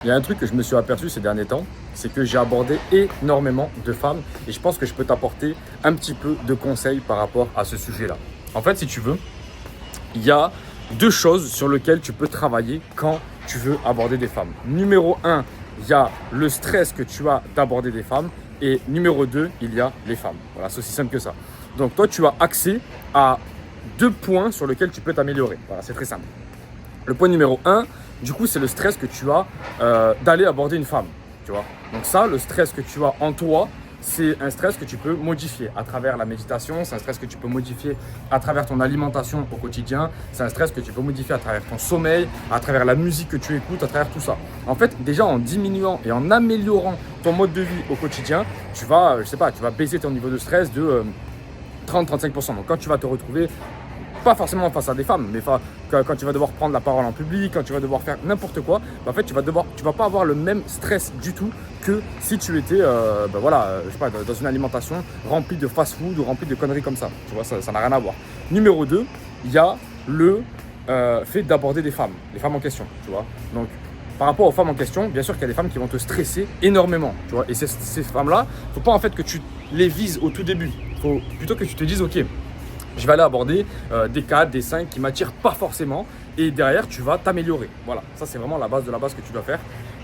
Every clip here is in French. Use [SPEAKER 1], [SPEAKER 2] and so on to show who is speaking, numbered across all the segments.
[SPEAKER 1] Il y a un truc que je me suis aperçu ces derniers temps, c'est que j'ai abordé énormément de femmes et je pense que je peux t'apporter un petit peu de conseils par rapport à ce sujet-là. En fait, si tu veux, il y a deux choses sur lesquelles tu peux travailler quand tu veux aborder des femmes. Numéro 1, il y a le stress que tu as d'aborder des femmes et numéro 2, il y a les femmes. Voilà, c'est aussi simple que ça. Donc toi, tu as accès à deux points sur lesquels tu peux t'améliorer. Voilà, c'est très simple. Le point numéro 1, du coup, c'est le stress que tu as d'aller aborder une femme, tu vois. Donc ça, le stress que tu as en toi, c'est un stress que tu peux modifier à travers la méditation, c'est un stress que tu peux modifier à travers ton alimentation au quotidien, c'est un stress que tu peux modifier à travers ton sommeil, à travers la musique que tu écoutes, à travers tout ça. En fait, déjà en diminuant et en améliorant ton mode de vie au quotidien, tu vas, je sais pas, tu vas baisser ton niveau de stress de 30-35%. Donc quand tu vas te retrouver pas forcément face à des femmes, mais quand tu vas devoir prendre la parole en public, quand tu vas devoir faire n'importe quoi, en fait, tu vas pas avoir le même stress du tout que si tu étais, je sais pas, dans une alimentation remplie de fast-food ou remplie de conneries comme ça. Tu vois, ça n'a rien à voir. Numéro 2, il y a le fait d'aborder des femmes, les femmes en question, tu vois. Donc, par rapport aux femmes en question, bien sûr qu'il y a des femmes qui vont te stresser énormément, tu vois. Et ces femmes-là, faut pas en fait que tu les vises au tout début. Faut plutôt que tu te dises, ok, je vais aller aborder des 4, des 5 qui ne m'attirent pas forcément et derrière tu vas t'améliorer. Voilà, ça c'est vraiment la base de la base que tu dois faire.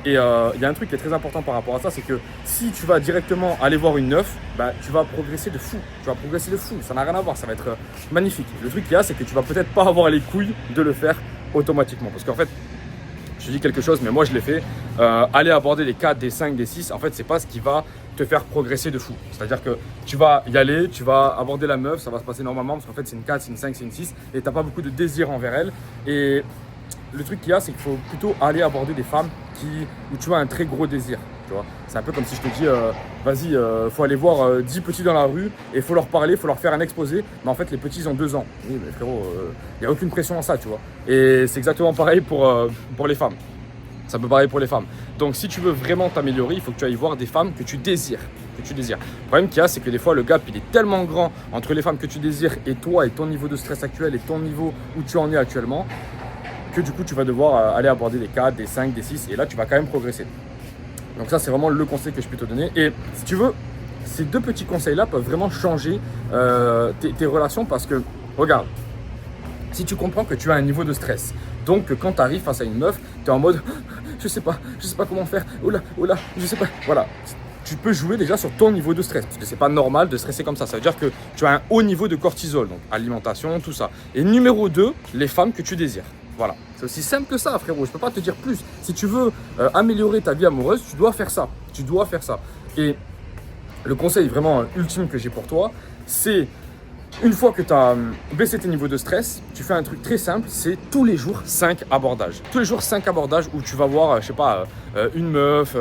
[SPEAKER 1] Et il y a un truc qui est très important par rapport à ça, c'est que si tu vas directement aller voir une neuf, tu vas progresser de fou. Tu vas progresser de fou, ça n'a rien à voir, ça va être magnifique. Le truc qu'il y a, c'est que tu vas peut-être pas avoir les couilles de le faire automatiquement. Parce qu'en fait, je dis quelque chose, mais moi je l'ai fait. Aller aborder des 4, des 5, des 6, en fait, c'est pas ce qui va te faire progresser de fou. C'est-à-dire que tu vas y aller, tu vas aborder la meuf, ça va se passer normalement parce qu'en fait, c'est une 4, c'est une 5, c'est une 6 et tu n'as pas beaucoup de désir envers elle. Et le truc qu'il y a, c'est qu'il faut plutôt aller aborder des femmes où tu as un très gros désir. Tu vois, c'est un peu comme si je te dis, vas-y, faut aller voir 10 petits dans la rue et il faut leur parler, il faut leur faire un exposé. Mais en fait, les petits, ils ont 2 ans. Oui, mais frérot, il n'y a aucune pression en ça, tu vois. Et c'est exactement pareil pour les femmes. Ça peut pareil pour les femmes. Donc, si tu veux vraiment t'améliorer, il faut que tu ailles voir des femmes que tu désires. Le problème qu'il y a, c'est que des fois, le gap, il est tellement grand entre les femmes que tu désires et toi et ton niveau de stress actuel et ton niveau où tu en es actuellement que du coup, tu vas devoir aller aborder des 4, des 5, des 6 et là, tu vas quand même progresser. Donc ça, c'est vraiment le conseil que je peux te donner. Et si tu veux, ces deux petits conseils-là peuvent vraiment changer tes relations parce que, regarde, si tu comprends que tu as un niveau de stress, donc quand tu arrives face à une meuf, tu es en mode je sais pas comment faire, oh là, je sais pas. Voilà, tu peux jouer déjà sur ton niveau de stress parce que c'est pas normal de stresser comme ça. Ça veut dire que tu as un haut niveau de cortisol, donc alimentation, tout ça. Et numéro 2, les femmes que tu désires. Voilà, c'est aussi simple que ça, frérot. Je peux pas te dire plus. Si tu veux améliorer ta vie amoureuse, tu dois faire ça. Et le conseil vraiment ultime que j'ai pour toi, c'est une fois que tu as baissé tes niveaux de stress, tu fais un truc très simple, c'est tous les jours 5 abordages. Tous les jours 5 abordages où tu vas voir, je sais pas, une meuf,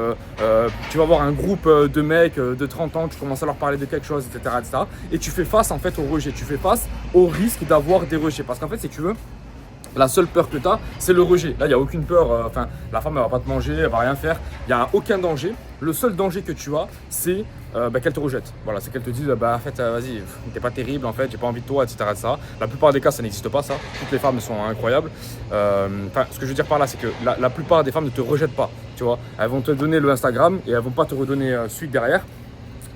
[SPEAKER 1] tu vas voir un groupe de mecs de 30 ans, tu commences à leur parler de quelque chose, etc. Et tu fais face en fait au rejet, tu fais face au risque d'avoir des rejets. Parce qu'en fait, si tu veux, la seule peur que tu as, c'est le rejet. Là, il n'y a aucune peur. La femme, elle va pas te manger, elle va rien faire. Il n'y a aucun danger. Le seul danger que tu as, c'est qu'elle te rejette. Voilà, c'est qu'elle te dise, en fait, vas-y, t'es pas terrible, en fait, j'ai pas envie de toi, etc., etc. La plupart des cas, ça n'existe pas, ça. Toutes les femmes sont incroyables. Ce que je veux dire par là, c'est que la plupart des femmes ne te rejettent pas. Tu vois, elles vont te donner le Instagram et elles vont pas te redonner suite derrière.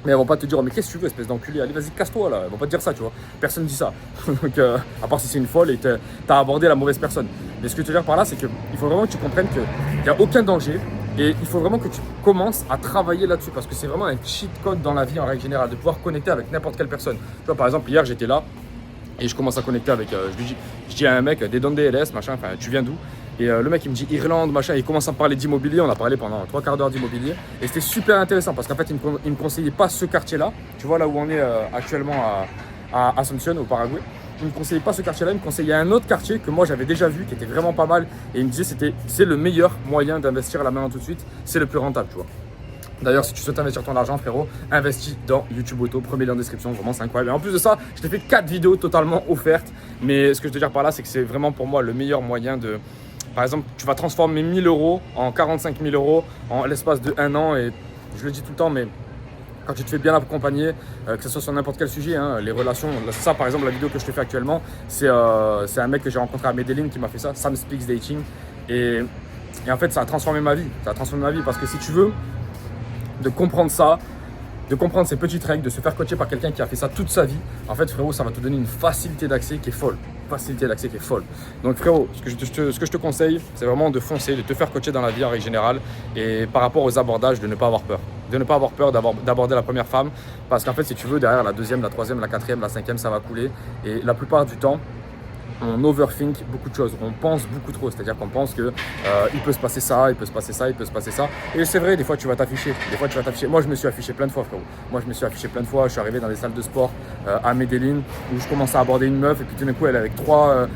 [SPEAKER 1] Mais elles vont pas te dire, oh, mais qu'est-ce que tu veux, espèce d'enculé, allez, vas-y, casse-toi là. Elles vont pas te dire ça, tu vois. Personne ne dit ça. Donc, à part si c'est une folle et t'as abordé la mauvaise personne. Mais ce que je veux dire par là, c'est qu'il faut vraiment que tu comprennes qu'il n'y a aucun danger et il faut vraiment que tu commences à travailler là-dessus parce que c'est vraiment un cheat code dans la vie en règle générale de pouvoir connecter avec n'importe quelle personne. Tu vois, par exemple, hier, j'étais là et je commence à connecter avec, je dis à un mec, des Donde LS, machin, enfin, tu viens d'où? Et le mec il me dit Irlande, machin, il commence à me parler d'immobilier, on a parlé pendant 3 quarts d'heure d'immobilier. Et c'était super intéressant parce qu'en fait il me conseillait pas ce quartier-là, tu vois là où on est actuellement à Asunción au Paraguay. Il me conseillait pas ce quartier-là, il me conseillait un autre quartier que moi j'avais déjà vu, qui était vraiment pas mal. Et il me disait c'est le meilleur moyen d'investir là maintenant tout de suite, c'est le plus rentable, tu vois. D'ailleurs, si tu souhaites investir ton argent, frérot, investis dans YouTube Auto, premier lien en description, vraiment c'est incroyable. Et en plus de ça, je t'ai fait 4 vidéos totalement offertes. Mais ce que je veux te dire par là, c'est que c'est vraiment pour moi le meilleur moyen de... Par exemple, tu vas transformer 1000 euros en 45 000 euros en l'espace de 1 an. Et je le dis tout le temps, mais quand tu te fais bien accompagner, que ce soit sur n'importe quel sujet, hein, les relations, ça par exemple, la vidéo que je te fais actuellement, c'est un mec que j'ai rencontré à Medellin qui m'a fait ça, Sam Speaks Dating. Et Et en fait, ça a transformé ma vie. Ça a transformé ma vie parce que si tu veux, de comprendre ça, de comprendre ces petites règles, de se faire coacher par quelqu'un qui a fait ça toute sa vie, en fait, frérot, ça va te donner une facilité d'accès qui est folle. Facilité d'accès qui est folle. Donc, frérot, ce que je te conseille, c'est vraiment de foncer, de te faire coacher dans la vie en règle générale. Et par rapport aux abordages, de ne pas avoir peur. De ne pas avoir peur d'aborder la première femme. Parce qu'en fait, si tu veux, derrière la deuxième, la troisième, la quatrième, la cinquième, ça va couler. Et la plupart du temps, on overthink beaucoup de choses, on pense beaucoup trop, c'est-à-dire qu'on pense que il peut se passer ça, il peut se passer ça, il peut se passer ça. Et c'est vrai, des fois tu vas t'afficher, Moi je me suis affiché plein de fois, frérot. Moi je me suis affiché plein de fois, je suis arrivé dans des salles de sport à Medellin où je commençais à aborder une meuf et puis tout d'un coup elle est avec trois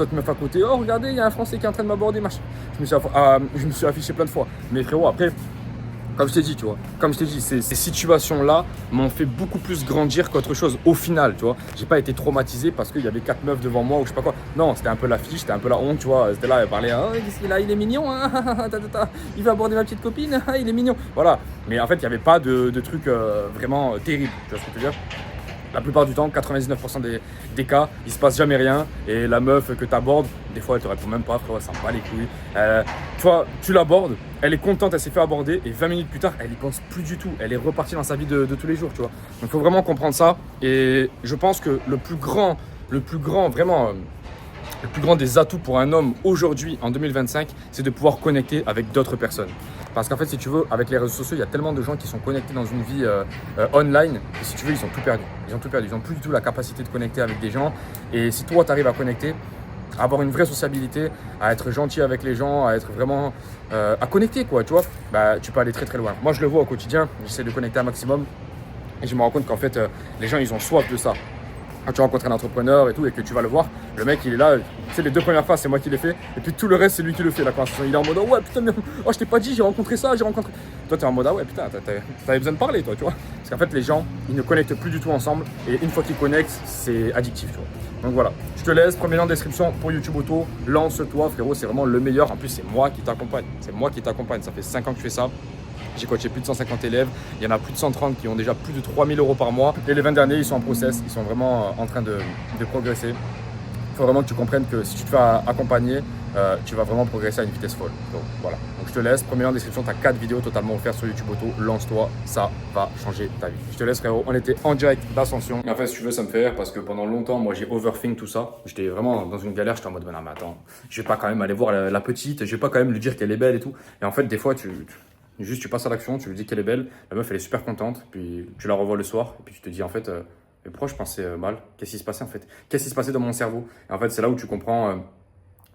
[SPEAKER 1] autres meufs à côté. Oh regardez, il y a un Français qui est en train de m'aborder, machin. Je me suis affiché plein de fois. Mais frérot, après, comme je t'ai dit, tu vois, comme je t'ai dit, ces situations-là m'ont fait beaucoup plus grandir qu'autre chose. Au final, tu vois, j'ai pas été traumatisé parce qu'il y avait 4 meufs devant moi ou je sais pas quoi. Non, c'était un peu l'affiche, c'était un peu la honte, tu vois. C'était là, elle parlait, oh, qu'est-ce qu'il a, il est mignon, hein, il va aborder ma petite copine, il est mignon. Voilà. Mais en fait, il n'y avait pas de truc vraiment terrible, tu vois ce que je veux dire. La plupart du temps, 99% des cas, il se passe jamais rien. Et la meuf que tu abordes, des fois elle te répond même pas, frérot, ça me bat les couilles. Tu vois, tu l'abordes, elle est contente, elle s'est fait aborder. Et 20 minutes plus tard, elle y pense plus du tout. Elle est repartie dans sa vie de tous les jours, tu vois. Donc il faut vraiment comprendre ça. Et je pense que le plus grand, vraiment, le plus grand des atouts pour un homme aujourd'hui, en 2025, c'est de pouvoir connecter avec d'autres personnes. Parce qu'en fait, si tu veux, avec les réseaux sociaux, il y a tellement de gens qui sont connectés dans une vie online. Et si tu veux, ils ont tout perdu. Ils ont tout perdu. Ils n'ont plus du tout la capacité de connecter avec des gens. Et si toi, tu arrives à connecter, à avoir une vraie sociabilité, à être gentil avec les gens, à être vraiment à connecter, quoi, tu vois, bah, tu peux aller très très loin. Moi, je le vois au quotidien. J'essaie de connecter un maximum. Et je me rends compte qu'en fait, les gens, ils ont soif de ça. Quand tu rencontres un entrepreneur et tout, et que tu vas le voir, le mec il est là, tu sais, les 2 premières phases c'est moi qui l'ai fait, et puis tout le reste c'est lui qui le fait. La conversation, il est en mode oh ouais putain, mais oh je t'ai pas dit, j'ai rencontré ça, j'ai rencontré. Toi t'es en mode ah ouais putain, t'avais besoin de parler toi, tu vois. Parce qu'en fait les gens ils ne connectent plus du tout ensemble, et une fois qu'ils connectent, c'est addictif, tu vois. Donc voilà, je te laisse, premier lien en description pour YouTube Auto, lance-toi frérot, c'est vraiment le meilleur. En plus c'est moi qui t'accompagne, ça fait 5 ans que je fais ça. J'ai coaché plus de 150 élèves, il y en a plus de 130 qui ont déjà plus de 3000 € par mois. Et les 20 derniers, ils sont en process, ils sont vraiment en train de progresser. Il faut vraiment que tu comprennes que si tu te fais accompagner, tu vas vraiment progresser à une vitesse folle. Donc voilà, donc je te laisse, premier lien en description, tu as 4 vidéos totalement offertes sur YouTube Auto, lance-toi, ça va changer ta vie. Je te laisse frérot, on était en direct d'Ascension. En fait, si tu veux, ça me fait rire parce que pendant longtemps, moi j'ai overthink tout ça. J'étais vraiment dans une galère, j'étais en mode, non mais attends, je vais pas quand même aller voir la petite, je vais pas quand même lui dire qu'elle est belle et tout. Et en fait, des fois, juste tu passes à l'action, tu lui dis qu'elle est belle, la meuf elle est super contente, puis tu la revois le soir, et puis tu te dis en fait, mais pourquoi je pensais mal? Qu'est-ce qui se passait en fait? Qu'est-ce qui se passait dans mon cerveau? Et en fait c'est là où tu comprends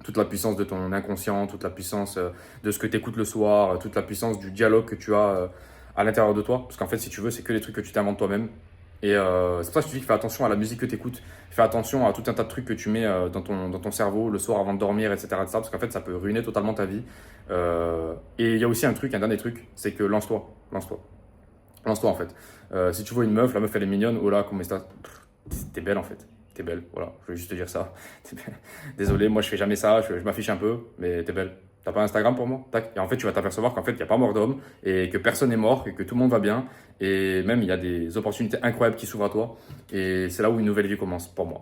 [SPEAKER 1] toute la puissance de ton inconscient, toute la puissance de ce que tu écoutes le soir, toute la puissance du dialogue que tu as à l'intérieur de toi. Parce qu'en fait si tu veux c'est que des trucs que tu t'inventes toi-même. Et c'est pour ça que je te dis que fais attention à la musique que tu écoutes, fais attention à tout un tas de trucs que tu mets dans ton cerveau le soir avant de dormir, etc. Parce qu'en fait, ça peut ruiner totalement ta vie. Et il y a aussi un dernier truc, c'est que lance-toi en fait. Si tu vois une meuf, la meuf elle est mignonne, oh là, comment ça, t'es belle en fait. T'es belle, voilà, je voulais juste te dire ça. Désolé, moi je fais jamais ça, je m'affiche un peu, mais t'es belle. T'as pas Instagram pour moi? Tac. Et en fait, tu vas t'apercevoir qu'en fait, il n'y a pas mort d'homme et que personne n'est mort et que tout le monde va bien. Et même, il y a des opportunités incroyables qui s'ouvrent à toi. Et c'est là où une nouvelle vie commence pour moi.